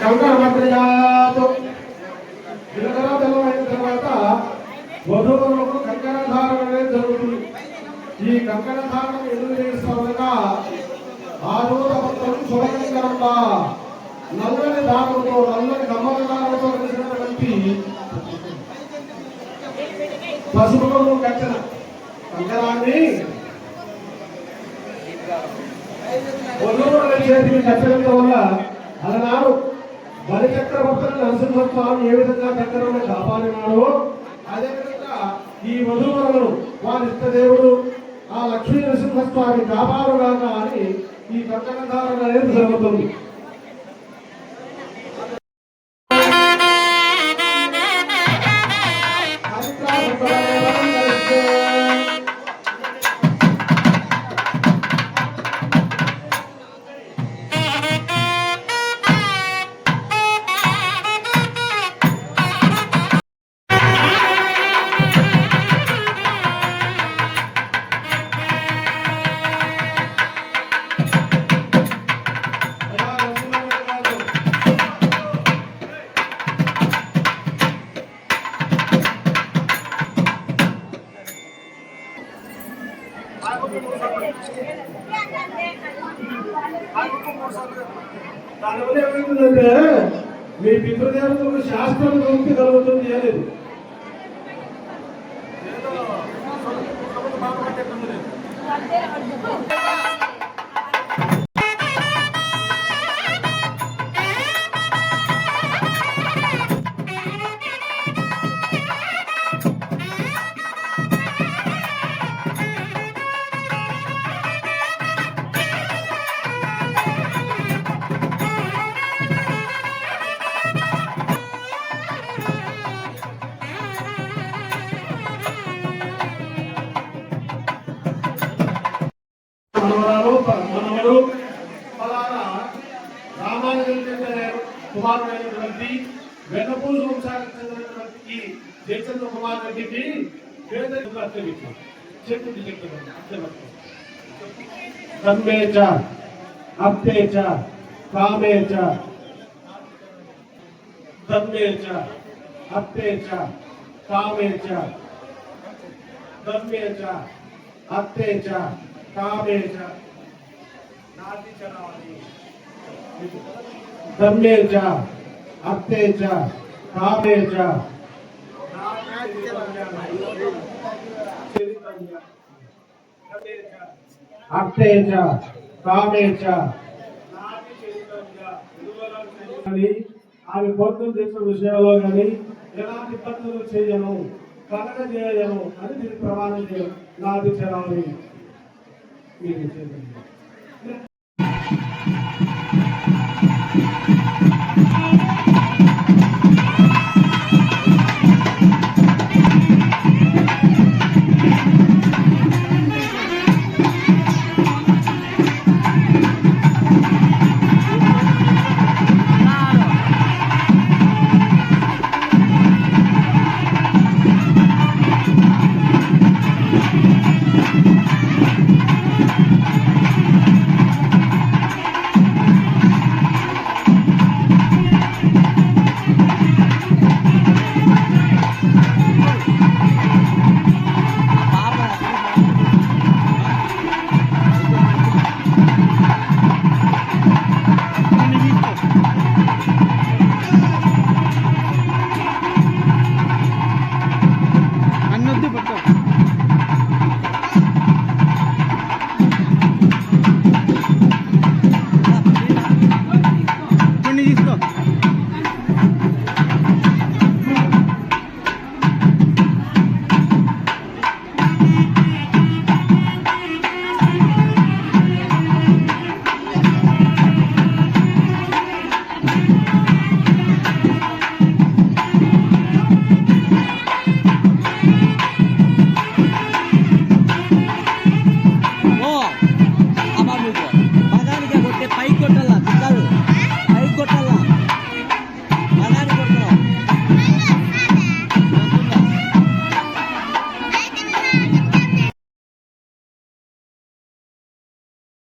కంకణమద్రయాత్ తెల్లమైన తర్వాత వధువులకు కంకణ ధారణ అనేది జరుగుతుంది. ఈ కంకణ ధారణ ఎందుకు చేస్తామనగా ఆ రోజు అబద్ధం శుభకరంగా నల్లని దారులతో నల్లని కమ్మల దారులతో కలిసినటువంటి పసుపు కట్టిన కంకణాన్ని వధువుల చేతికి కట్టడం వల్ల అలనాడు బలిచక్రవర్తులు నరసింహస్వామి ఏ విధంగా దగ్గరలో కాపాడినాడో అదేవిధంగా ఈ వధువులను వారి ఇష్టదేవుడు ఆ లక్ష్మీ నరసింహస్వామి కాపాడుగాక అని ఈ కంకణధారణ అనేది జరుగుతుంది. దానివల్ల ఏమవుతుందంటే మీ పితృదేవతలకు శాస్త్రం ముక్తి కలుగుతుంది అనేది మనవడు ఫలానా రామానుజన్ కుమారుడైనటువంటి వెన్నపూలు వంశానికి చెందినటువంటి ఈ జయచంద్ర కుమార్ రెడ్డికి కన్వేచ అప్తేచ కామేచ ధన్వేచ అప్తేచ కామేచ ధన్వేచ అప్తేచ కామేచ నాటి చరాలి ధన్వేచ అప్తేచ కామేచ అప్తేచ కామేచ ఆమె భక్తులు చేసిన విషయాల్లో కానీ ఎలాంటి ఇబ్బందులు చేయను కలగ చేయను అని మీరు ప్రమాణం చేయను నాటి చరాలి మీరు చేయండి. తీసుకో